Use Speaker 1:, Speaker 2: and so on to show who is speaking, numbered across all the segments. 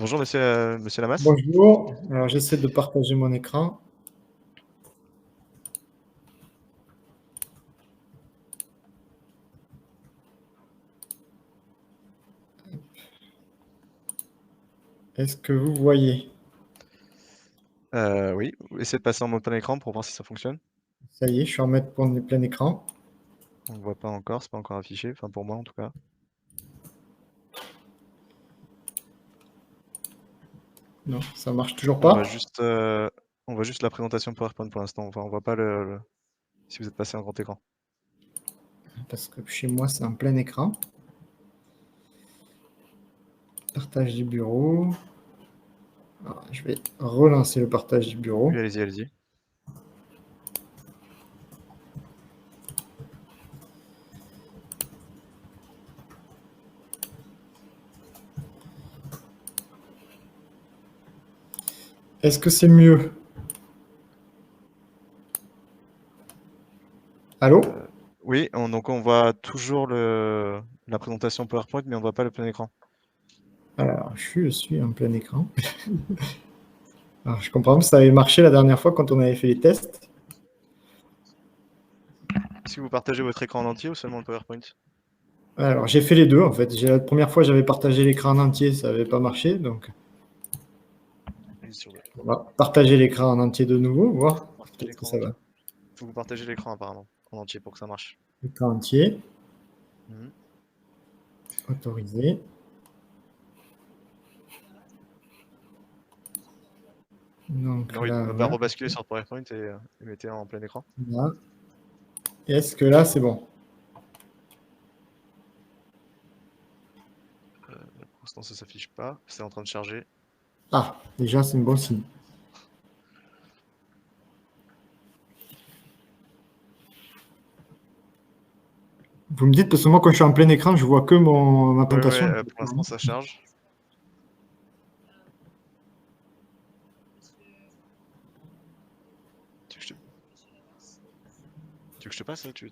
Speaker 1: Bonjour monsieur Lamas.
Speaker 2: Bonjour, alors j'essaie de partager mon écran. Est-ce que vous voyez?
Speaker 1: Oui, essayez de passer en mode plein écran pour voir si ça fonctionne.
Speaker 2: Ça y est, je suis en mode plein écran.
Speaker 1: On ne voit pas encore, c'est pas encore affiché, enfin pour moi en tout cas.
Speaker 2: Non, ça marche toujours
Speaker 1: On voit
Speaker 2: pas.
Speaker 1: juste, la présentation PowerPoint pour l'instant. Enfin, on voit pas si vous êtes passé en grand écran.
Speaker 2: Parce que chez moi, c'est en plein écran. Partage du bureau. Alors, je vais relancer le partage du bureau.
Speaker 1: Oui, allez-y, allez-y.
Speaker 2: Est-ce que c'est mieux? Allô?
Speaker 1: Oui, donc on voit toujours la présentation PowerPoint, mais on voit pas le plein écran.
Speaker 2: Alors, je suis en plein écran. Alors, je comprends que ça avait marché la dernière fois quand on avait fait les tests.
Speaker 1: Est-ce que vous partagez votre écran en entier ou seulement le PowerPoint?
Speaker 2: Alors, j'ai fait les deux en fait. La première fois, j'avais partagé l'écran en entier, ça n'avait pas marché. Donc, on va partager l'écran en entier de nouveau, voir.
Speaker 1: Partagez
Speaker 2: Peut-être que
Speaker 1: l'écran
Speaker 2: ça
Speaker 1: entier.
Speaker 2: va.
Speaker 1: Faut que vous partagez l'écran apparemment, en entier pour que ça marche.
Speaker 2: Écran entier,
Speaker 1: Mhm.
Speaker 2: autorisé. Donc
Speaker 1: Non, oui,
Speaker 2: là,
Speaker 1: bah,
Speaker 2: voilà.
Speaker 1: rebasculez sur PowerPoint et mettez en plein écran.
Speaker 2: Là. Est-ce que là, c'est bon?
Speaker 1: Pour l'instant, ça s'affiche pas, c'est en train de charger.
Speaker 2: Ah, déjà, c'est un bon signe. Vous me dites, parce que moi, quand je suis en plein écran, je vois que ma
Speaker 1: Ouais,
Speaker 2: présentation.
Speaker 1: pour l'instant, ça charge. Tu veux que je te, tu veux que je te passe, là, tu veux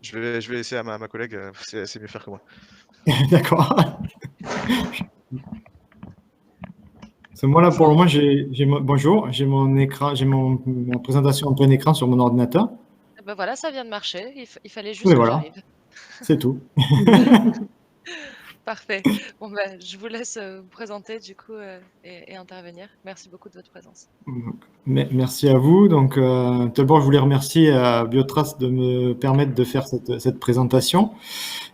Speaker 1: je vais laisser à ma collègue, c'est mieux faire que moi.
Speaker 2: D'accord. C'est moi, là, pour le moment, bonjour, j'ai mon écran, ma présentation en plein écran sur mon ordinateur.
Speaker 3: Eh ben voilà, ça vient de marcher. Il fallait
Speaker 2: Mais
Speaker 3: juste que
Speaker 2: voilà,
Speaker 3: j'arrive.
Speaker 2: c'est tout.
Speaker 3: Parfait. Bon, ben, je vous laisse vous présenter du coup et intervenir. Merci beaucoup de votre présence.
Speaker 2: Merci à vous. Donc, tout d'abord, je voulais remercier Biotrace de me permettre de faire cette présentation.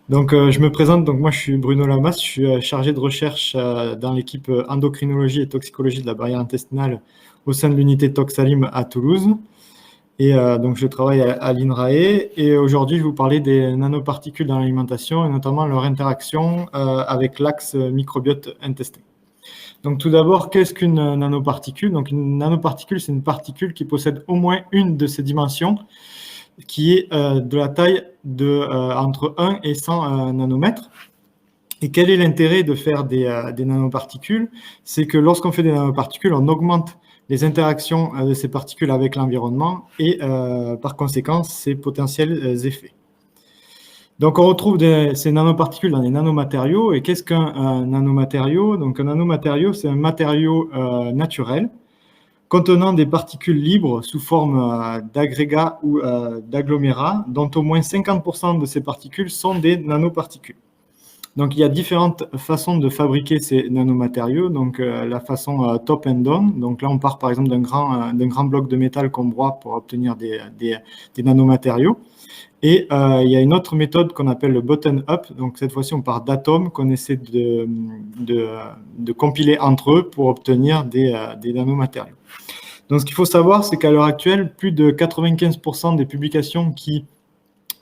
Speaker 2: Donc, je me présente. Donc, moi, je suis Bruno Lamas. Je suis chargé de recherche dans l'équipe endocrinologie et toxicologie de la barrière intestinale au sein de l'unité Toxalim à Toulouse. Et donc, je travaille à l'INRAE. Et aujourd'hui, je vais vous parler des nanoparticules dans l'alimentation et notamment leur interaction avec l'axe microbiote intestin. Donc, tout d'abord, qu'est-ce qu'une nanoparticule? Donc, une nanoparticule, c'est une particule qui possède au moins une de ces dimensions, qui est de la taille entre 1 et 100 nanomètres. Et quel est l'intérêt de faire des nanoparticules? C'est que lorsqu'on fait des nanoparticules, on augmente les interactions de ces particules avec l'environnement et par conséquent ses potentiels effets. Donc on retrouve ces nanoparticules dans les nanomatériaux. Et qu'est-ce qu'un nanomatériau? Donc un nanomatériau, c'est un matériau naturel contenant des particules libres sous forme d'agrégats ou d'agglomérats, dont au moins 50% de ces particules sont des nanoparticules. Donc, il y a différentes façons de fabriquer ces nanomatériaux. Donc, la façon top and down. Donc là, on part par exemple d'un grand bloc de métal qu'on broie pour obtenir des nanomatériaux. Et il y a une autre méthode qu'on appelle le bottom up. Donc, cette fois-ci, on part d'atomes qu'on essaie de compiler entre eux pour obtenir des nanomatériaux. Donc, ce qu'il faut savoir, c'est qu'à l'heure actuelle, plus de 95% des publications qui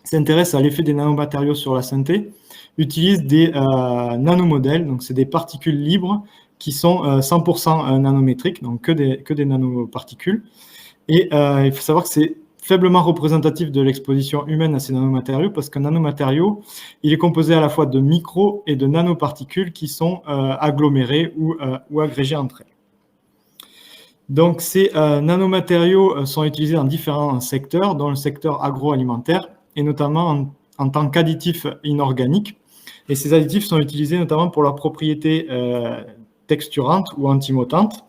Speaker 2: s'intéressent à l'effet des nanomatériaux sur la santé utilisent des nanomodèles, donc c'est des particules libres qui sont 100% nanométriques, donc que des nanoparticules. Et il faut savoir que c'est faiblement représentatif de l'exposition humaine à ces nanomatériaux, parce qu'un nanomatériau, il est composé à la fois de micro et de nanoparticules qui sont agglomérées ou agrégées entre elles. Donc ces nanomatériaux sont utilisés dans différents secteurs, dont le secteur agroalimentaire, et notamment en tant qu'additifs inorganiques. Et ces additifs sont utilisés notamment pour leurs propriétés texturantes ou antimottantes,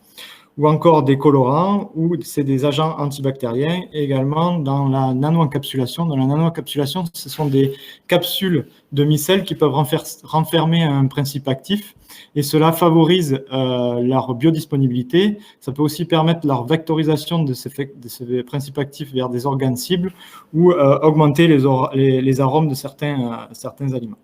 Speaker 2: ou encore des colorants, ou c'est des agents antibactériens, et également dans la nano-encapsulation. Dans la nano-encapsulation, ce sont des capsules de micelles qui peuvent renfermer un principe actif, et cela favorise leur biodisponibilité. Ça peut aussi permettre leur vectorisation de ces principes actifs vers des organes cibles, ou augmenter les arômes de certains aliments.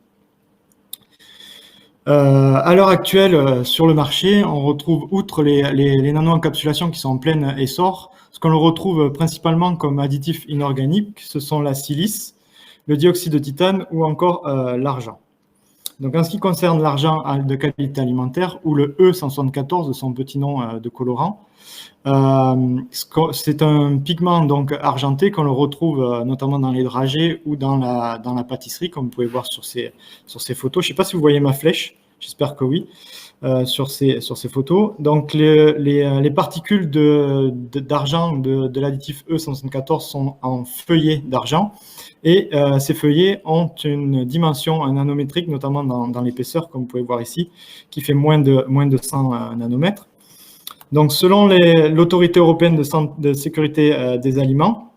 Speaker 2: À l'heure actuelle, sur le marché, on retrouve, outre les nano-encapsulations qui sont en plein essor, ce qu'on retrouve principalement comme additifs inorganiques, ce sont la silice, le dioxyde de titane ou encore l'argent. Donc, en ce qui concerne l'argent de qualité alimentaire, ou le E174 de son petit nom de colorant, c'est un pigment donc argenté qu'on le retrouve notamment dans les dragées ou dans la pâtisserie, comme vous pouvez voir sur ces photos. Je ne sais pas si vous voyez ma flèche, j'espère que oui, sur ces photos. Donc les particules d'argent de l'additif E174 sont en feuillets d'argent, et ces feuillets ont une dimension nanométrique, notamment dans l'épaisseur, comme vous pouvez voir ici, qui fait moins de 100 nanomètres. Donc, selon l'Autorité européenne de sécurité des aliments,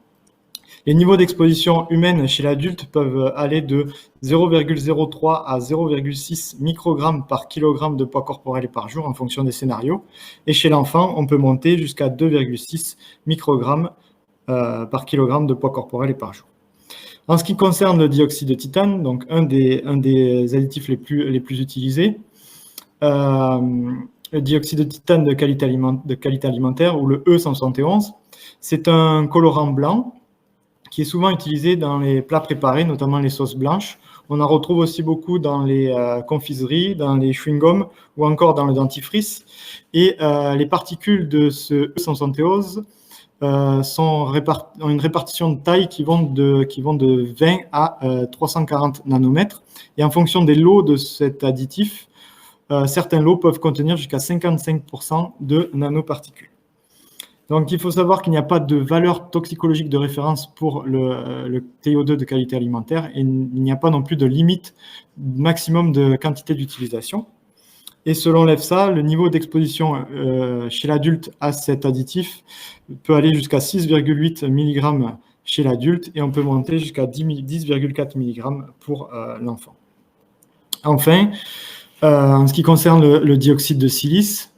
Speaker 2: les niveaux d'exposition humaine chez l'adulte peuvent aller de 0,03 à 0,6 microgrammes par kilogramme de poids corporel et par jour en fonction des scénarios. Et chez l'enfant, on peut monter jusqu'à 2,6 microgrammes par kilogramme de poids corporel et par jour. En ce qui concerne le dioxyde de titane, donc un des additifs les plus utilisés, le dioxyde de titane de qualité alimentaire, ou le E171, c'est un colorant blanc qui est souvent utilisé dans les plats préparés, notamment les sauces blanches. On en retrouve aussi beaucoup dans les confiseries, dans les chewing-gums ou encore dans le dentifrice. Et les particules de ce E171 ont une répartition de taille qui vont de 20 à 340 nanomètres. Et en fonction des lots de cet additif, certains lots peuvent contenir jusqu'à 55% de nanoparticules. Donc, il faut savoir qu'il n'y a pas de valeur toxicologique de référence pour le TiO2 de qualité alimentaire, et il n'y a pas non plus de limite maximum de quantité d'utilisation. Et selon l'EFSA, le niveau d'exposition chez l'adulte à cet additif peut aller jusqu'à 6,8 mg chez l'adulte, et on peut monter jusqu'à 10,4 mg pour l'enfant. Enfin, en ce qui concerne le dioxyde de silice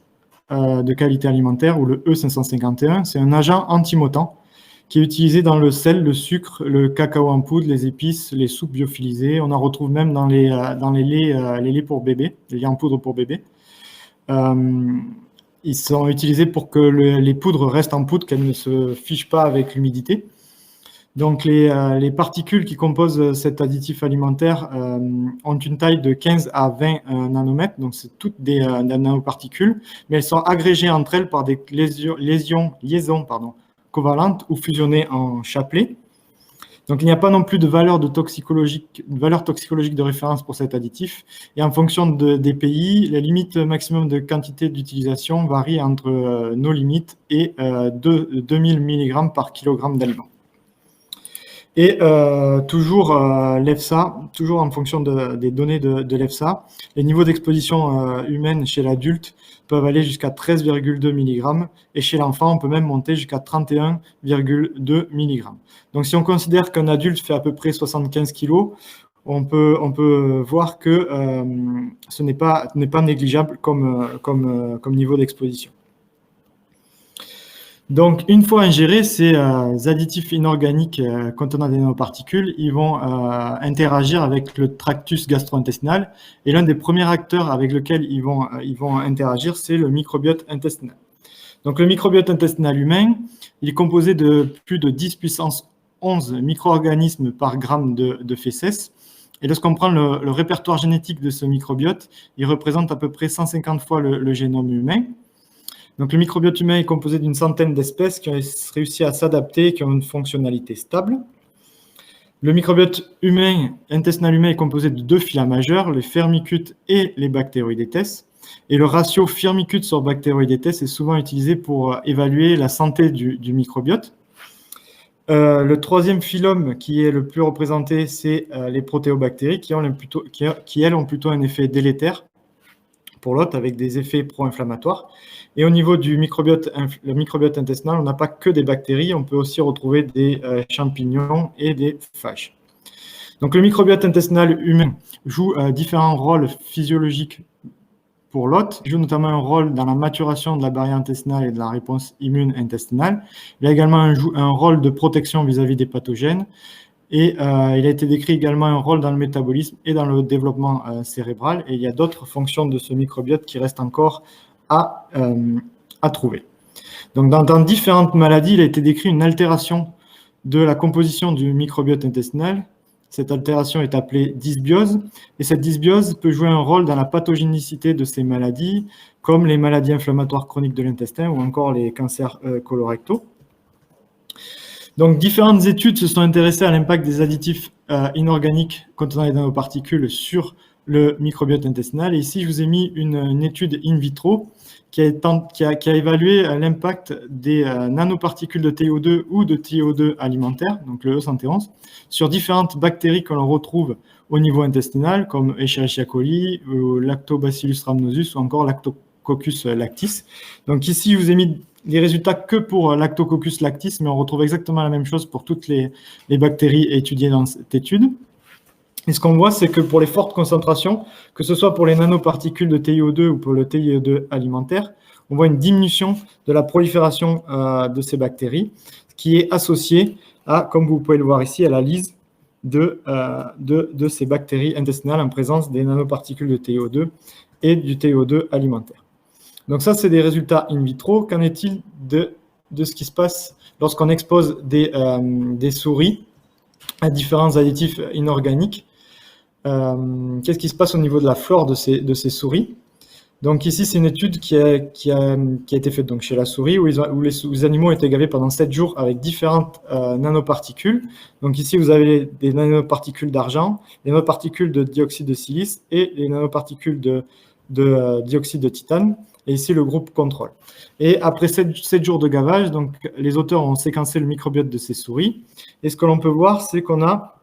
Speaker 2: de qualité alimentaire, ou le E551, c'est un agent antimottant qui est utilisé dans le sel, le sucre, le cacao en poudre, les épices, les soupes biophilisées. On en retrouve même dans les laits pour bébé, les laits en poudre pour bébé. Ils sont utilisés pour que les poudres restent en poudre, qu'elles ne se fichent pas avec l'humidité. Donc, les particules qui composent cet additif alimentaire ont une taille de 15 à 20 nanomètres, donc c'est toutes des nanoparticules, mais elles sont agrégées entre elles par des liaisons covalentes ou fusionnées en chapelets. Donc, il n'y a pas non plus de valeur toxicologique de référence pour cet additif. Et en fonction des pays, la limite maximum de quantité d'utilisation varie entre nos limites et 2000 mg par kilogramme d'aliment. Et toujours l'EFSA, toujours en fonction des données de l'EFSA, les niveaux d'exposition humaine chez l'adulte peuvent aller jusqu'à 13,2 mg, et chez l'enfant, on peut même monter jusqu'à 31,2 mg. Donc, si on considère qu'un adulte fait à peu près 75 kg, on peut voir que ce n'est pas négligeable comme niveau d'exposition. Donc, une fois ingérés, ces additifs inorganiques contenant des nanoparticules, ils vont interagir avec le tractus gastro-intestinal. Et l'un des premiers acteurs avec lequel ils vont interagir, c'est le microbiote intestinal. Donc, le microbiote intestinal humain, il est composé de plus de 10 puissance 11 micro-organismes par gramme de fécès. Et lorsqu'on prend le répertoire génétique de ce microbiote, il représente à peu près 150 fois le génome humain. Donc, le microbiote humain est composé d'une centaine d'espèces qui ont réussi à s'adapter et qui ont une fonctionnalité stable. Le microbiote intestinal humain est composé de deux phyla majeurs, les firmicutes et les bactéroïdétes. Et le ratio firmicutes sur bactéroïdétes est souvent utilisé pour évaluer la santé du microbiote. Le troisième phylum qui est le plus représenté, c'est les protéobactéries qui, elles, ont plutôt un effet délétère pour l'hôte avec des effets pro-inflammatoires. Et au niveau du microbiote, le microbiote intestinal, on n'a pas que des bactéries, on peut aussi retrouver des champignons et des phages. Donc le microbiote intestinal humain joue différents rôles physiologiques pour l'hôte. Il joue notamment un rôle dans la maturation de la barrière intestinale et de la réponse immune intestinale. Il a également un rôle de protection vis-à-vis des pathogènes. Et il a été décrit également un rôle dans le métabolisme et dans le développement cérébral. Et il y a d'autres fonctions de ce microbiote qui restent encore à trouver. Donc, dans différentes maladies, il a été décrit une altération de la composition du microbiote intestinal. Cette altération est appelée dysbiose. Et cette dysbiose peut jouer un rôle dans la pathogénicité de ces maladies, comme les maladies inflammatoires chroniques de l'intestin ou encore les cancers colorectaux. Donc, différentes études se sont intéressées à l'impact des additifs inorganiques contenant les nanoparticules sur le microbiote intestinal. Et ici, je vous ai mis une étude in vitro qui a évalué l'impact des nanoparticules de TiO2 ou de TiO2 alimentaire, donc le E111, sur différentes bactéries que l'on retrouve au niveau intestinal, comme Escherichia coli, Lactobacillus rhamnosus ou encore Lactococcus lactis. Donc ici, je vous ai mis les résultats que pour Lactococcus lactis, mais on retrouve exactement la même chose pour toutes les bactéries étudiées dans cette étude. Et ce qu'on voit, c'est que pour les fortes concentrations, que ce soit pour les nanoparticules de TiO2 ou pour le TiO2 alimentaire, on voit une diminution de la prolifération de ces bactéries, qui est associée à, comme vous pouvez le voir ici, à la lyse de ces bactéries intestinales en présence des nanoparticules de TiO2 et du TiO2 alimentaire. Donc ça, c'est des résultats in vitro. Qu'en est-il de ce qui se passe lorsqu'on expose des souris à différents additifs inorganiques? Qu'est-ce qui se passe au niveau de la flore de ces souris? Donc ici, c'est une étude qui a été faite donc, chez la souris où les animaux ont été gavés pendant 7 jours avec différentes nanoparticules. Donc ici, vous avez des nanoparticules d'argent, les nanoparticules de dioxyde de silice et les nanoparticules de dioxyde de titane. Et ici, le groupe contrôle. Et après 7 jours de gavage, donc, les auteurs ont séquencé le microbiote de ces souris. Et ce que l'on peut voir, c'est qu'on a,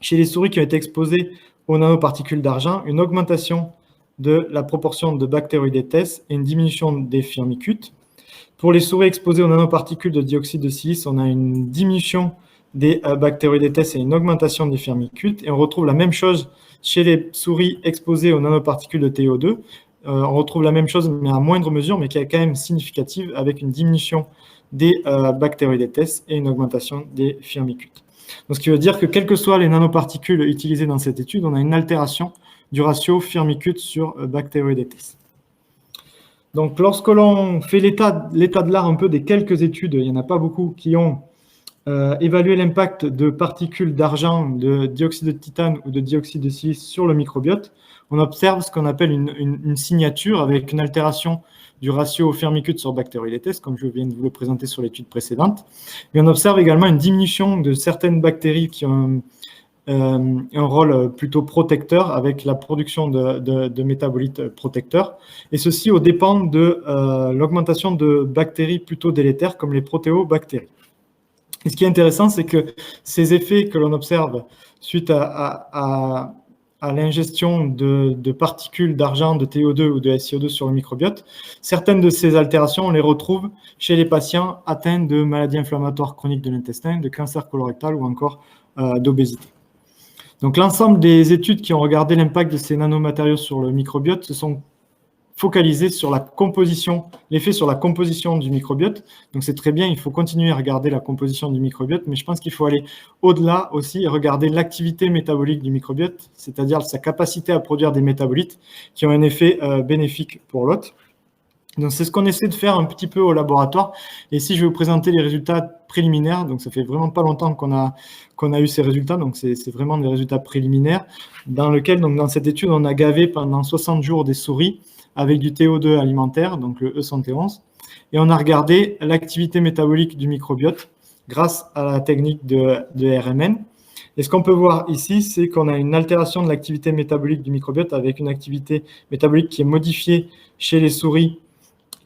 Speaker 2: chez les souris qui ont été exposées aux nanoparticules d'argent, une augmentation de la proportion de bactéroïdétesse et une diminution des firmicutes. Pour les souris exposées aux nanoparticules de dioxyde de silice, on a une diminution des bactéroïdétesse et une augmentation des firmicutes. Et on retrouve la même chose chez les souris exposées aux nanoparticules de TiO2. On retrouve la même chose, mais à moindre mesure, mais qui est quand même significative, avec une diminution des bactéroïdétesse et une augmentation des firmicutes. Donc, ce qui veut dire que, quelles que soient les nanoparticules utilisées dans cette étude, on a une altération du ratio firmicute sur bactéroïdétesse. Donc, lorsque l'on fait l'état de l'art un peu des quelques études, il n'y en a pas beaucoup qui ont évalué l'impact de particules d'argent, de dioxyde de titane ou de dioxyde de silice sur le microbiote, on observe ce qu'on appelle une signature avec une altération du ratio firmicute sur bactéroïdétesse, comme je viens de vous le présenter sur l'étude précédente. Mais on observe également une diminution de certaines bactéries qui ont un rôle plutôt protecteur avec la production de métabolites protecteurs, et ceci au dépend de l'augmentation de bactéries plutôt délétères comme les protéobactéries. Et ce qui est intéressant, c'est que ces effets que l'on observe suite à l'ingestion de particules d'argent, de TiO2 ou de SiO2 sur le microbiote, certaines de ces altérations, on les retrouve chez les patients atteints de maladies inflammatoires chroniques de l'intestin, de cancer colorectal ou encore d'obésité. Donc l'ensemble des études qui ont regardé l'impact de ces nanomatériaux sur le microbiote se sont focalisées sur la composition, l'effet sur la composition du microbiote. Donc c'est très bien, il faut continuer à regarder la composition du microbiote, mais je pense qu'il faut aller au-delà aussi et regarder l'activité métabolique du microbiote, c'est-à-dire sa capacité à produire des métabolites qui ont un effet bénéfique pour l'hôte. Donc c'est ce qu'on essaie de faire un petit peu au laboratoire. Et ici, je vais vous présenter les résultats préliminaires. Donc ça fait vraiment pas longtemps qu'on a eu ces résultats. Donc c'est vraiment des résultats préliminaires dans lesquels, donc dans cette étude, on a gavé pendant 60 jours des souris avec du TiO2 alimentaire, donc le E111, et on a regardé l'activité métabolique du microbiote grâce à la technique de RMN. Et ce qu'on peut voir ici, c'est qu'on a une altération de l'activité métabolique du microbiote avec une activité métabolique qui est modifiée chez les souris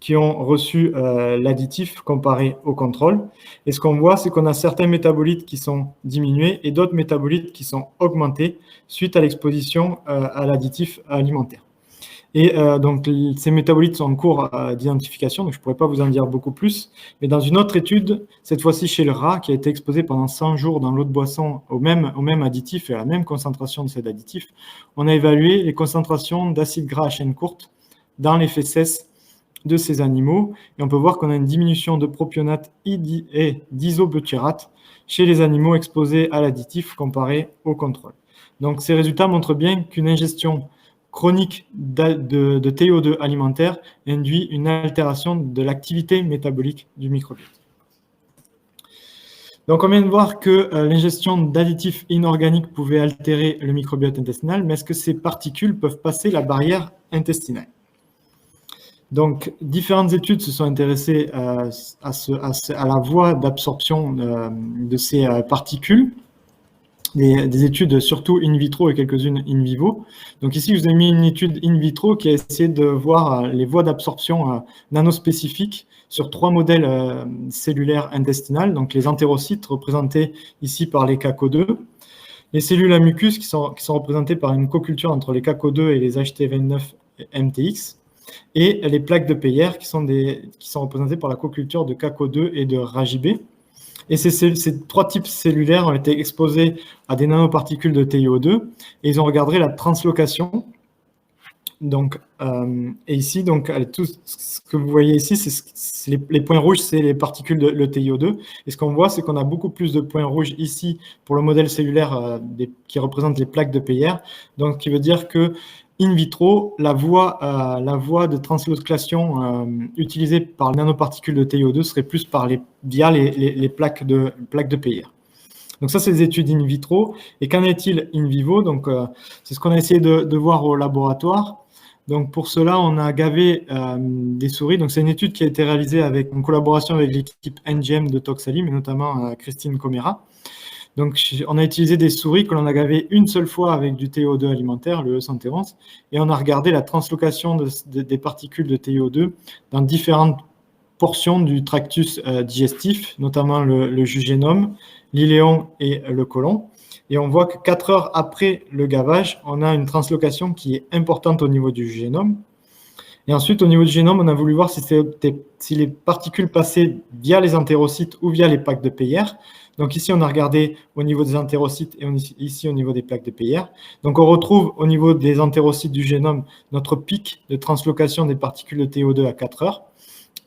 Speaker 2: qui ont reçu l'additif comparé au contrôle. Et ce qu'on voit, c'est qu'on a certains métabolites qui sont diminués et d'autres métabolites qui sont augmentés suite à l'exposition à l'additif alimentaire. Et donc, ces métabolites sont en cours d'identification, donc je ne pourrais pas vous en dire beaucoup plus. Mais dans une autre étude, cette fois-ci chez le rat, qui a été exposé pendant 100 jours dans l'eau de boisson au même additif et à la même concentration de cet additif, on a évalué les concentrations d'acides gras à chaîne courte dans les fesses de ces animaux. Et on peut voir qu'on a une diminution de propionate et d'isobutyrate chez les animaux exposés à l'additif comparé au contrôle. Donc, ces résultats montrent bien qu'une ingestion chronique de TiO2 alimentaire induit une altération de l'activité métabolique du microbiote. Donc, on vient de voir que l'ingestion d'additifs inorganiques pouvait altérer le microbiote intestinal, mais est-ce que ces particules peuvent passer la barrière intestinale? Donc, différentes études se sont intéressées à la voie d'absorption de ces particules. Des études surtout in vitro et quelques-unes in vivo. Donc ici, je vous ai mis une étude in vitro qui a essayé de voir les voies d'absorption nanospécifiques sur 3 modèles cellulaires intestinales, donc les entérocytes représentés ici par les CACO2, les cellules à mucus qui sont représentées par une coculture entre les CACO2 et les HT29-MTX, et les plaques de Peyer qui sont représentées par la coculture de CACO2 et de RAJB. Et ces 3 types cellulaires ont été exposés à des nanoparticules de TiO2 et ils ont regardé la translocation. Donc, et ici, donc, tout ce que vous voyez ici, les points rouges, c'est les particules de TiO2. Et ce qu'on voit, c'est qu'on a beaucoup plus de points rouges ici pour le modèle cellulaire qui représente les plaques de Peyer. Donc, ce qui veut dire que in vitro, la voie de translocation utilisée par les nanoparticules de TiO2 serait plus via les plaques de Peyer. Donc ça, c'est des études in vitro. Et qu'en est-il in vivo? Donc, c'est ce qu'on a essayé de voir au laboratoire. Donc, pour cela, on a gavé des souris. Donc, c'est une étude qui a été réalisée en collaboration avec l'équipe NGM de Toxalim, et notamment Christine Comera. Donc, on a utilisé des souris que l'on a gavées une seule fois avec du TiO2 alimentaire, le E111, et on a regardé la translocation des particules de TiO2 dans différentes portions du tractus digestif, notamment le jugénome, l'iléon et le côlon. Et on voit que 4 heures après le gavage, on a une translocation qui est importante au niveau du jugénome. Et ensuite, au niveau du génome, on a voulu voir si les particules passaient via les entérocytes ou via les plaques de Peyer. Donc ici, on a regardé au niveau des entérocytes et ici au niveau des plaques de Peyer. Donc on retrouve au niveau des entérocytes du génome notre pic de translocation des particules de TiO2 à 4 heures.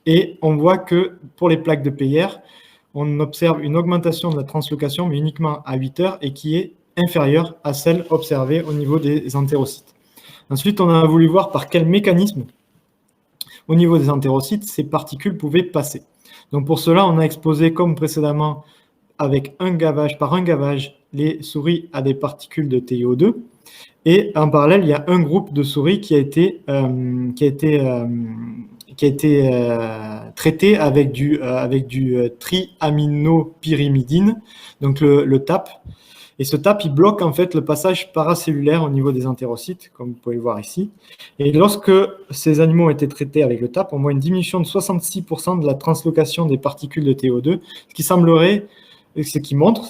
Speaker 2: Et on voit que pour les plaques de Peyer, on observe une augmentation de la translocation, mais uniquement à 8 heures et qui est inférieure à celle observée au niveau des entérocytes. Ensuite, on a voulu voir par quel mécanisme, au niveau des entérocytes, ces particules pouvaient passer. Donc pour cela, on a exposé, comme précédemment, par un gavage, les souris à des particules de TiO2. Et en parallèle, il y a un groupe de souris qui a été traité avec du triaminopyrimidine, donc le TAP. Et ce TAP, il bloque en fait le passage paracellulaire au niveau des entérocytes, comme vous pouvez le voir ici. Et lorsque ces animaux ont été traités avec le TAP, on voit une diminution de 66% de la translocation des particules de TiO2, ce qui montre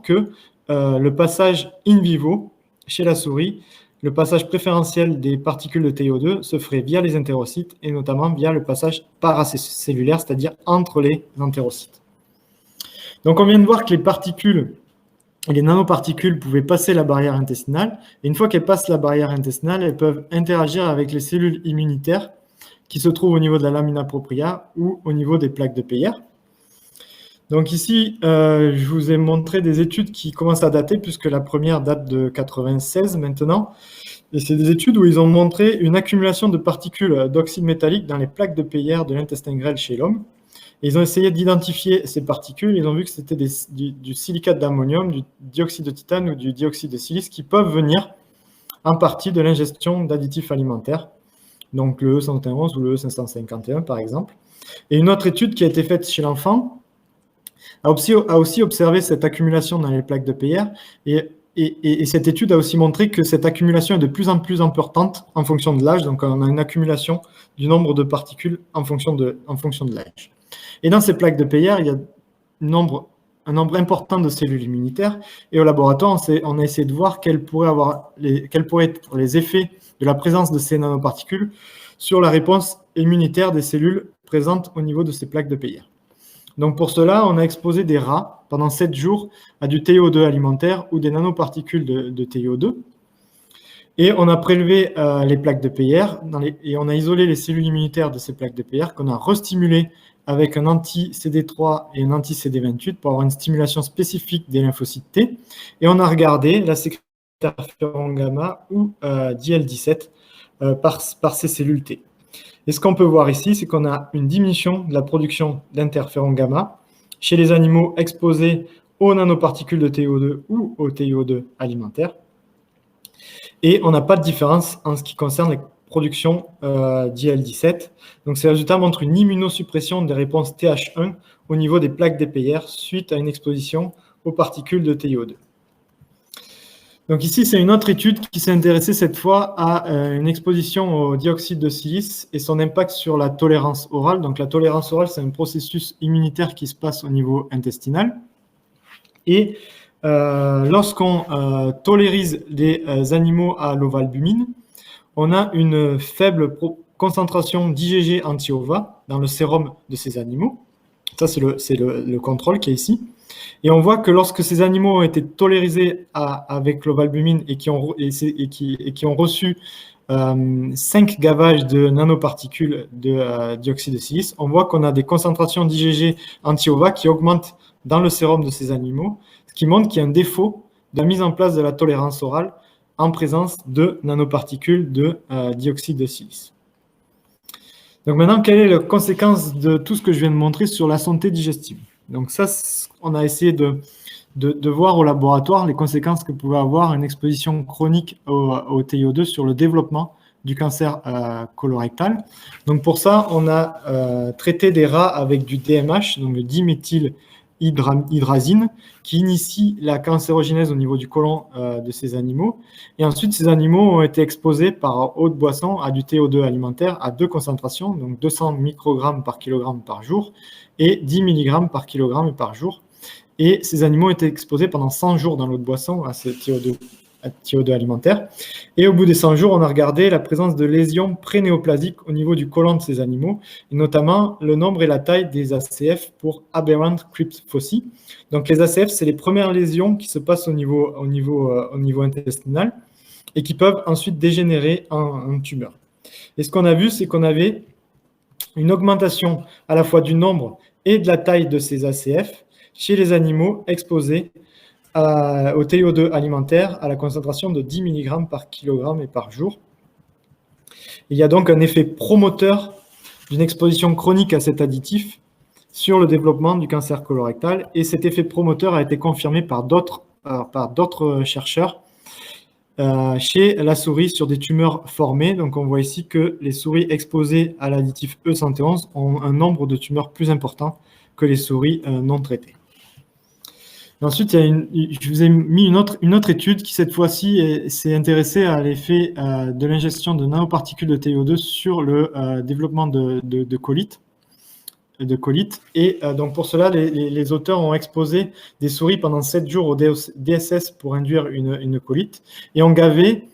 Speaker 2: que le passage in vivo chez la souris, le passage préférentiel des particules de TiO2 se ferait via les entérocytes et notamment via le passage paracellulaire, c'est-à-dire entre les entérocytes. Donc on vient de voir que les nanoparticules pouvaient passer la barrière intestinale. Et une fois qu'elles passent la barrière intestinale, elles peuvent interagir avec les cellules immunitaires qui se trouvent au niveau de la lamina propria ou au niveau des plaques de Peyer. Donc ici, je vous ai montré des études qui commencent à dater, puisque la première date de 96 maintenant. Et c'est des études où ils ont montré une accumulation de particules d'oxyde métallique dans les plaques de Peyer de l'intestin grêle chez l'homme. Et ils ont essayé d'identifier ces particules. Ils ont vu que c'était du silicate d'ammonium, du dioxyde de titane ou du dioxyde de silice qui peuvent venir en partie de l'ingestion d'additifs alimentaires, donc le E111 ou le E551 par exemple. Et une autre étude qui a été faite chez l'enfant a aussi observé cette accumulation dans les plaques de Peyer. Et Et cette étude a aussi montré que cette accumulation est de plus en plus importante en fonction de l'âge. Donc, on a une accumulation du nombre de particules en fonction de l'âge. Et dans ces plaques de Peyer, il y a un nombre important de cellules immunitaires. Et au laboratoire, on a essayé de voir quels pourraient être les effets de la présence de ces nanoparticules sur la réponse immunitaire des cellules présentes au niveau de ces plaques de Peyer. Donc pour cela, on a exposé des rats pendant 7 jours à du TiO2 alimentaire ou des nanoparticules de TiO2. Et on a prélevé les plaques de Peyer et on a isolé les cellules immunitaires de ces plaques de Peyer qu'on a restimulées avec un anti-CD3 et un anti-CD28 pour avoir une stimulation spécifique des lymphocytes T. Et on a regardé la sécrétion d'interféron gamma ou d'IL-17 par ces cellules T. Et ce qu'on peut voir ici, c'est qu'on a une diminution de la production d'interféron gamma chez les animaux exposés aux nanoparticules de TiO2 ou au TiO2 alimentaire. Et on n'a pas de différence en ce qui concerne les productions d'IL-17. Donc ces résultats montrent une immunosuppression des réponses TH1 au niveau des plaques des Peyer suite à une exposition aux particules de TiO2. Donc ici, c'est une autre étude qui s'est intéressée cette fois à une exposition au dioxyde de silice et son impact sur la tolérance orale. Donc la tolérance orale, c'est un processus immunitaire qui se passe au niveau intestinal. Et lorsqu'on tolérise les animaux à l'ovalbumine, on a une faible concentration d'IgG anti-OVA dans le sérum de ces animaux. Ça, c'est le contrôle qui est ici. Et on voit que lorsque ces animaux ont été tolérisés avec l'ovalbumine et qui ont reçu 5 gavages de nanoparticules de dioxyde de silice, on voit qu'on a des concentrations d'IgG anti-OVA qui augmentent dans le sérum de ces animaux, ce qui montre qu'il y a un défaut de la mise en place de la tolérance orale en présence de nanoparticules de dioxyde de silice. Donc maintenant, quelle est la conséquence de tout ce que je viens de montrer sur la santé digestive? Donc ça, on a essayé de voir au laboratoire les conséquences que pouvait avoir une exposition chronique au TiO2 sur le développement du cancer colorectal. Donc pour ça, on a traité des rats avec du DMH, donc le diméthylhydrazine, qui initie la cancérogénèse au niveau du côlon de ces animaux. Et ensuite, ces animaux ont été exposés par eau de boisson à du TiO2 alimentaire à 2 concentrations, donc 200 microgrammes par kilogramme par jour et 10 mg par kilogramme par jour. Et ces animaux ont été exposés pendant 100 jours dans l'eau de boisson à ce TiO2 alimentaire. Et au bout des 100 jours, on a regardé la présence de lésions prénéoplasiques au niveau du côlon de ces animaux, et notamment le nombre et la taille des ACF pour Aberrant Crypt Foci. Donc les ACF, c'est les premières lésions qui se passent au niveau intestinal et qui peuvent ensuite dégénérer en tumeur. Et ce qu'on a vu, c'est qu'on avait une augmentation à la fois du nombre et de la taille de ces ACF chez les animaux exposés au TiO2 alimentaire à la concentration de 10 mg par kilogramme et par jour. Il y a donc un effet promoteur d'une exposition chronique à cet additif sur le développement du cancer colorectal, et cet effet promoteur a été confirmé par d'autres chercheurs chez la souris sur des tumeurs formées. Donc on voit ici que les souris exposées à l'additif E111 ont un nombre de tumeurs plus important que les souris non traitées. Ensuite, je vous ai mis une autre étude qui, cette fois-ci, s'est intéressée à l'effet de l'ingestion de nanoparticules de TiO2 sur le développement de colites. Et donc, pour cela, les auteurs ont exposé des souris pendant 7 jours au DSS pour induire une colite et ont gavé,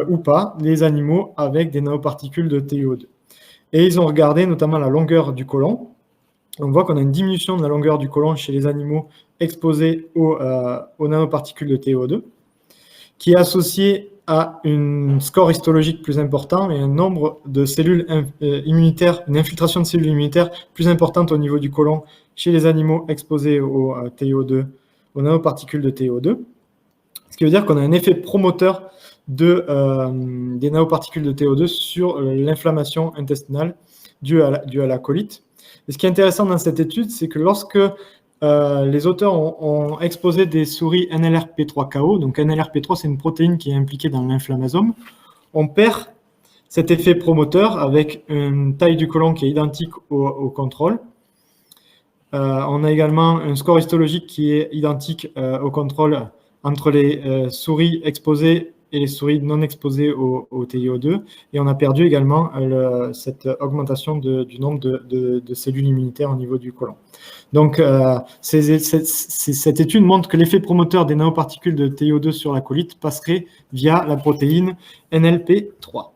Speaker 2: ou pas, les animaux avec des nanoparticules de TiO2. Et ils ont regardé notamment la longueur du côlon. On voit qu'on a une diminution de la longueur du côlon chez les animaux exposés aux nanoparticules de TiO2, qui est associé à un score histologique plus important et un nombre de cellules immunitaires, une infiltration de cellules immunitaires plus importante au niveau du côlon chez les animaux exposés au TiO2, aux nanoparticules de TiO2. Ce qui veut dire qu'on a un effet promoteur des nanoparticules de TiO2 sur l'inflammation intestinale due à la colite. Et ce qui est intéressant dans cette étude, c'est que lorsque les auteurs ont exposé des souris NLRP3-KO, donc NLRP3, c'est une protéine qui est impliquée dans l'inflammasome, on perd cet effet promoteur avec une taille du côlon qui est identique au contrôle. On a également un score histologique qui est identique au contrôle entre les souris exposées et les souris non exposées au TiO2. Et on a perdu également cette augmentation du nombre de cellules immunitaires au niveau du côlon. Donc, cette étude montre que l'effet promoteur des nanoparticules de TiO2 sur la colite passerait via la protéine NLP3.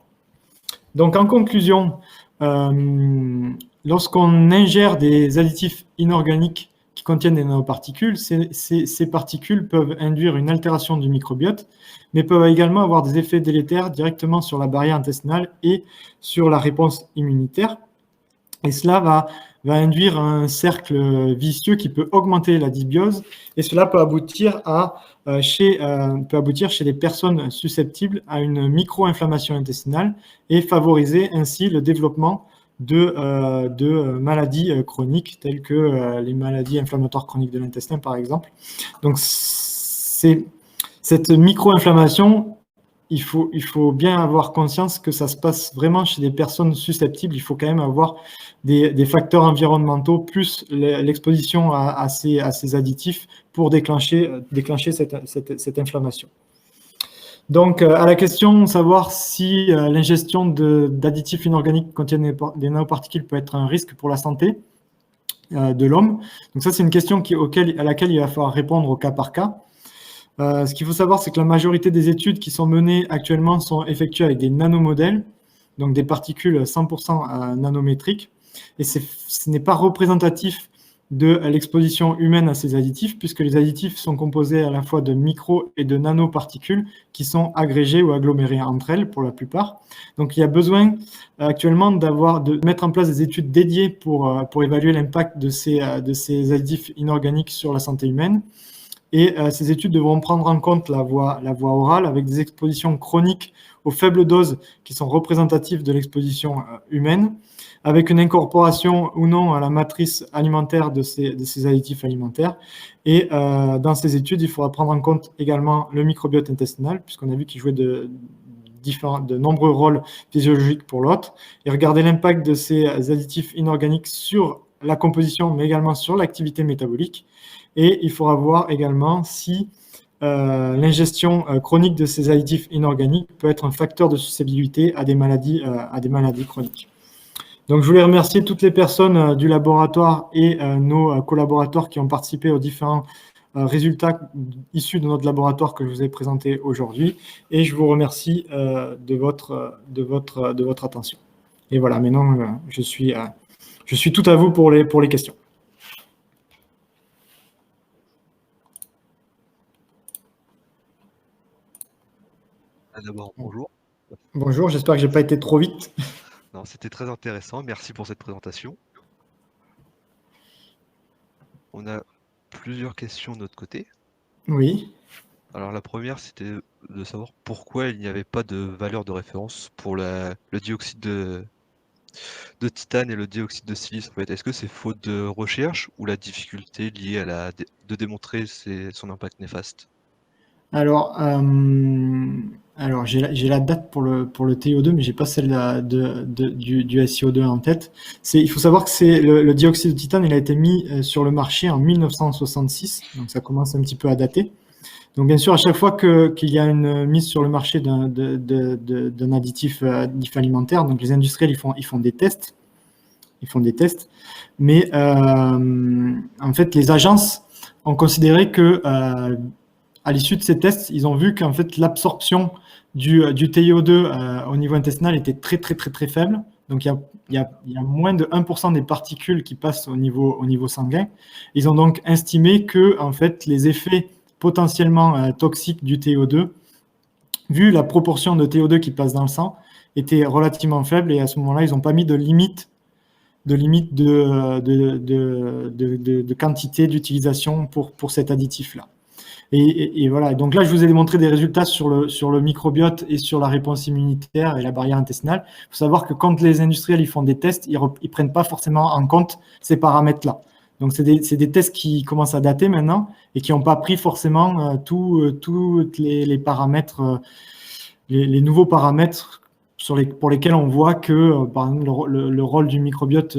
Speaker 2: Donc, en conclusion, lorsqu'on ingère des additifs inorganiques qui contiennent des nanoparticules, ces particules peuvent induire une altération du microbiote, mais peuvent également avoir des effets délétères directement sur la barrière intestinale et sur la réponse immunitaire. Et cela va induire un cercle vicieux qui peut augmenter la dysbiose, et cela peut aboutir chez les personnes susceptibles à une micro-inflammation intestinale et favoriser ainsi le développement de maladies chroniques telles que les maladies inflammatoires chroniques de l'intestin, par exemple. Donc, cette micro-inflammation, il faut bien avoir conscience que ça se passe vraiment chez des personnes susceptibles. Il faut quand même avoir des facteurs environnementaux plus l'exposition à ces additifs pour déclencher cette inflammation. Donc, à la question savoir si l'ingestion d'additifs inorganiques qui contiennent des nanoparticules peut être un risque pour la santé de l'homme. Donc ça, c'est une question à laquelle il va falloir répondre au cas par cas. Ce qu'il faut savoir, c'est que la majorité des études qui sont menées actuellement sont effectuées avec des nanomodèles, donc des particules 100% nanométriques, et ce n'est pas représentatif de l'exposition humaine à ces additifs, puisque les additifs sont composés à la fois de micro- et de nanoparticules qui sont agrégées ou agglomérées entre elles pour la plupart. Donc il y a besoin actuellement de mettre en place des études dédiées pour évaluer l'impact de ces additifs inorganiques sur la santé humaine. Et ces études devront prendre en compte la voie orale avec des expositions chroniques aux faibles doses qui sont représentatives de l'exposition humaine, avec une incorporation ou non à la matrice alimentaire de ces additifs alimentaires. Et dans ces études, il faudra prendre en compte également le microbiote intestinal, puisqu'on a vu qu'il jouait de nombreux rôles physiologiques pour l'hôte, et regarder l'impact de ces additifs inorganiques sur la composition, mais également sur l'activité métabolique. Et il faudra voir également si l'ingestion chronique de ces additifs inorganiques peut être un facteur de susceptibilité à des maladies chroniques. Donc, je voulais remercier toutes les personnes du laboratoire et nos collaborateurs qui ont participé aux différents résultats issus de notre laboratoire que je vous ai présentés aujourd'hui. Et je vous remercie de votre attention. Et voilà, maintenant, je suis tout à vous pour les questions.
Speaker 4: D'abord, bonjour.
Speaker 2: Bonjour, j'espère que je n'ai pas été trop vite.
Speaker 4: Non, c'était très intéressant. Merci pour cette présentation. On a plusieurs questions de notre côté.
Speaker 2: Oui.
Speaker 4: Alors la première, c'était de savoir pourquoi il n'y avait pas de valeur de référence pour le dioxyde de titane et le dioxyde de silice. En fait, est-ce que c'est faute de recherche ou la difficulté liée à de démontrer son impact néfaste?
Speaker 2: Alors j'ai la date pour le TiO2, mais j'ai pas celle du SiO2 en tête. Il faut savoir que le dioxyde de titane, il a été mis sur le marché en 1966, donc ça commence un petit peu à dater. Donc bien sûr, à chaque fois qu'il y a une mise sur le marché d'un additif alimentaire, donc les industriels ils font des tests. Mais en fait, les agences ont considéré que à l'issue de ces tests, ils ont vu qu'en fait l'absorption du TiO2 au niveau intestinal était très faible. Donc il y a moins de 1% des particules qui passent au niveau sanguin. Ils ont donc estimé que en fait les effets potentiellement toxiques du TiO2, vu la proportion de TiO2 qui passe dans le sang, étaient relativement faibles, et à ce moment-là, ils n'ont pas mis de limite de quantité d'utilisation pour cet additif-là. Et voilà, donc là, je vous ai démontré des résultats sur le microbiote et sur la réponse immunitaire et la barrière intestinale. Il faut savoir que quand les industriels ils font des tests, ils ne prennent pas forcément en compte ces paramètres-là. Donc, c'est des tests qui commencent à dater maintenant et qui n'ont pas pris forcément tous les paramètres, les nouveaux paramètres pour lesquels on voit que, par exemple, le rôle du microbiote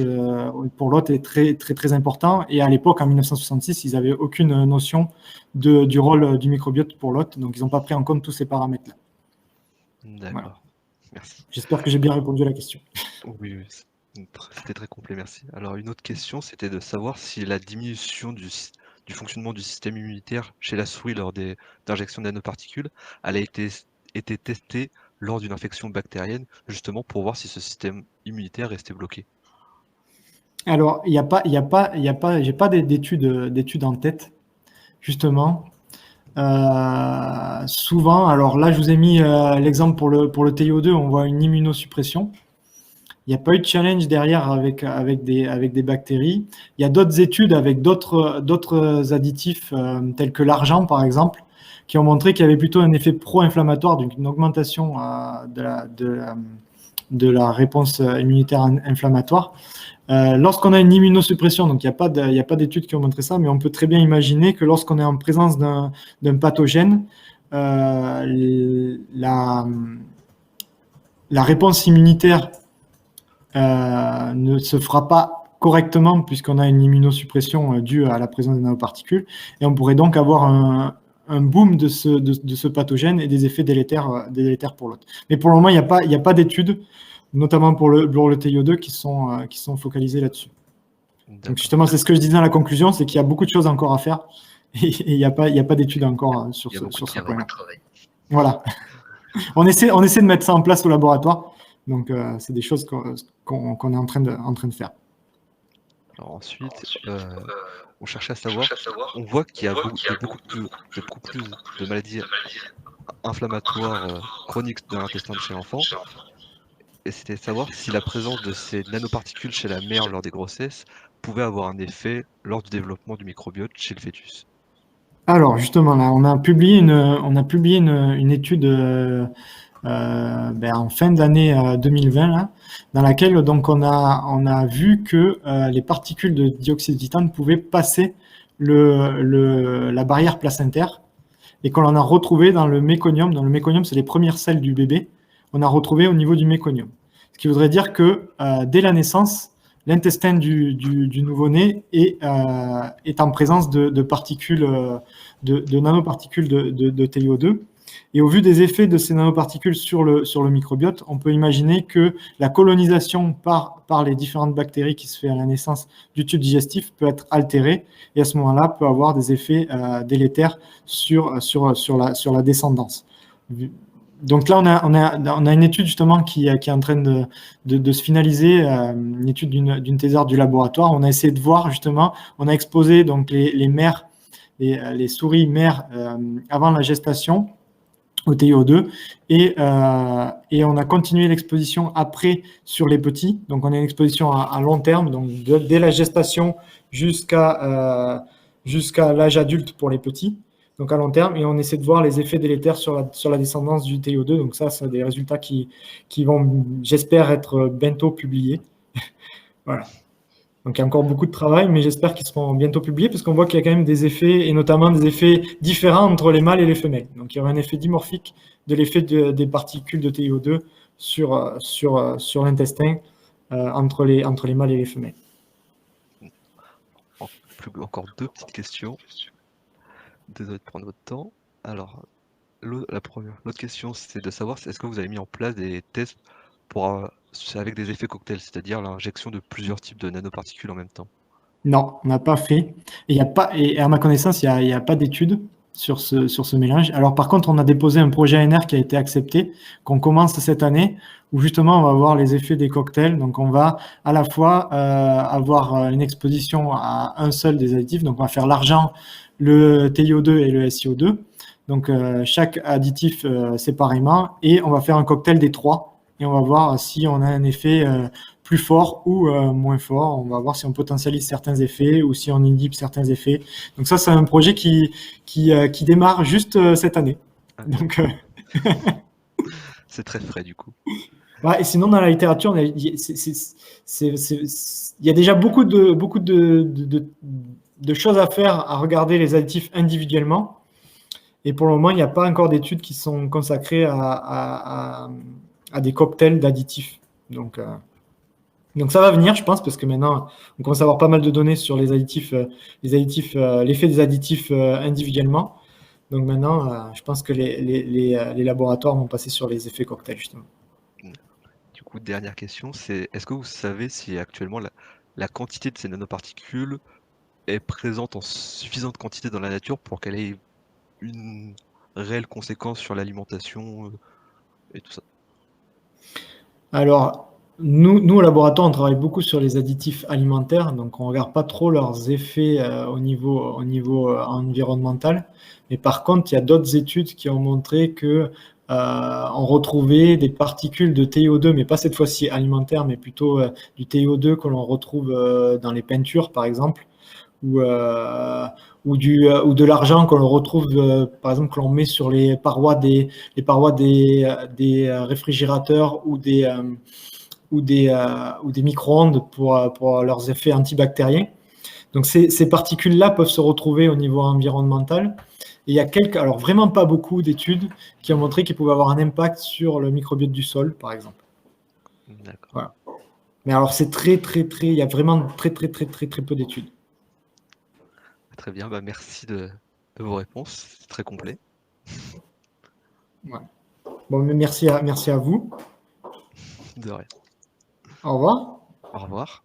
Speaker 2: pour l'hôte est très, très, très important. Et à l'époque, en 1966, ils n'avaient aucune notion du rôle du microbiote pour l'hôte. Donc, ils n'ont pas pris en compte tous ces paramètres-là.
Speaker 4: D'accord,
Speaker 2: Voilà.
Speaker 4: merci.
Speaker 2: J'espère que j'ai bien répondu à la question.
Speaker 4: Oui, c'était très complet, merci. Alors, une autre question, c'était de savoir si la diminution du fonctionnement du système immunitaire chez la souris lors d'injections de nanoparticules, elle a été testée lors d'une infection bactérienne, justement pour voir si ce système immunitaire restait bloqué.
Speaker 2: Alors, j'ai pas d'études en tête, justement. Souvent, alors là, je vous ai mis l'exemple pour le TiO2, on voit une immunosuppression. Il n'y a pas eu de challenge derrière avec des bactéries. Il y a d'autres études avec d'autres additifs tels que l'argent, par exemple, qui ont montré qu'il y avait plutôt un effet pro-inflammatoire, donc une augmentation de la réponse immunitaire inflammatoire. Lorsqu'on a une immunosuppression, donc il n'y a pas d'études qui ont montré ça, mais on peut très bien imaginer que lorsqu'on est en présence d'un pathogène, la réponse immunitaire ne se fera pas correctement puisqu'on a une immunosuppression due à la présence des nanoparticules, et on pourrait donc avoir un boom de ce pathogène et des effets délétères pour l'autre. Mais pour le moment, il n'y a pas d'études, notamment pour le TiO2, qui sont focalisées là-dessus. Donc justement, c'est ce que je disais dans la conclusion, c'est qu'il y a beaucoup de choses encore à faire et il n'y a pas d'études encore sur ce point-là. Voilà. On essaie de mettre ça en place au laboratoire. Donc, c'est des choses qu'on est en train de faire.
Speaker 4: Alors ensuite, on cherchait à savoir, on voit qu'il y a beaucoup plus de maladies inflammatoires chroniques de l'intestin de chez l'enfant. Et c'était de savoir si la présence de ces nanoparticules chez la mère lors des grossesses pouvait avoir un effet lors du développement du microbiote chez le fœtus.
Speaker 2: Alors, justement, là, on a publié une étude en fin d'année 2020, là, dans laquelle donc, on a vu que les particules de dioxyde de titane pouvaient passer la barrière placentaire et qu'on en a retrouvé dans le méconium. Dans le méconium, c'est les premières selles du bébé. On a retrouvé au niveau du méconium. Ce qui voudrait dire que dès la naissance, l'intestin du nouveau-né est en présence de particules, de nanoparticules de TiO2. Et au vu des effets de ces nanoparticules sur le microbiote, on peut imaginer que la colonisation par les différentes bactéries qui se fait à la naissance du tube digestif peut être altérée et à ce moment-là peut avoir des effets délétères sur la descendance. Donc là, on a une étude justement qui est en train de se finaliser, une étude d'une thésarde du laboratoire. On a essayé de voir justement, on a exposé donc les mères, les souris mères avant la gestation au TiO2 et on a continué l'exposition après sur les petits. Donc on a une exposition à long terme, donc dès la gestation jusqu'à l'âge adulte pour les petits. Donc à long terme, et on essaie de voir les effets délétères sur la descendance du TiO2. Donc ça, c'est des résultats qui vont, j'espère, être bientôt publiés. Voilà. Donc il y a encore beaucoup de travail, mais j'espère qu'ils seront bientôt publiés parce qu'on voit qu'il y a quand même des effets, et notamment des effets différents entre les mâles et les femelles. Donc il y aura un effet dimorphique de l'effet des particules de TiO2 sur l'intestin entre les mâles et les femelles.
Speaker 4: Encore deux petites questions. Désolé de prendre votre temps. Alors, l'autre question, c'est de savoir est-ce que vous avez mis en place des tests avec des effets cocktails, c'est-à-dire l'injection de plusieurs types de nanoparticules en même temps?
Speaker 2: Non, on n'a pas fait. Et à ma connaissance, il n'y a pas d'études sur ce mélange. Alors par contre, on a déposé un projet ANR qui a été accepté, qu'on commence cette année, où justement on va voir les effets des cocktails. Donc on va à la fois avoir une exposition à un seul des additifs. Donc on va faire l'argent, le TiO2 et le SiO2. Donc chaque additif séparément, et on va faire un cocktail des trois. Et on va voir si on a un effet plus fort ou moins fort. On va voir si on potentialise certains effets ou si on inhibe certains effets. Donc ça, c'est un projet qui démarre juste cette année. Donc,
Speaker 4: c'est très frais du coup.
Speaker 2: Ouais, et sinon, dans la littérature, il y a déjà beaucoup de choses à faire à regarder les additifs individuellement. Et pour le moment, il n'y a pas encore d'études qui sont consacrées à des cocktails d'additifs. Donc ça va venir, je pense, parce que maintenant, on commence à avoir pas mal de données sur les additifs, l'effet des additifs individuellement. Donc maintenant, je pense que les laboratoires vont passer sur les effets cocktails, justement.
Speaker 4: Du coup, dernière question, c'est est-ce que vous savez si actuellement la quantité de ces nanoparticules est présente en suffisante quantité dans la nature pour qu'elle ait une réelle conséquence sur l'alimentation et tout ça?
Speaker 2: Alors, nous, au laboratoire, on travaille beaucoup sur les additifs alimentaires, donc on ne regarde pas trop leurs effets au niveau environnemental. Mais par contre, il y a d'autres études qui ont montré que on retrouvait des particules de TiO2, mais pas cette fois-ci alimentaires, mais plutôt du TiO2 que l'on retrouve dans les peintures, par exemple, ou de l'argent que l'on retrouve, par exemple, que l'on met sur les parois des réfrigérateurs ou des micro-ondes pour leurs effets antibactériens. Donc ces particules-là peuvent se retrouver au niveau environnemental. Et il y a alors vraiment pas beaucoup d'études qui ont montré qu'ils pouvaient avoir un impact sur le microbiote du sol, par exemple.
Speaker 4: D'accord.
Speaker 2: Voilà. Mais alors c'est il y a vraiment très peu d'études.
Speaker 4: Très bien, bah merci de vos réponses, c'est très complet.
Speaker 2: Ouais. Bon, mais merci à vous.
Speaker 4: De rien.
Speaker 2: Au revoir.
Speaker 4: Au revoir.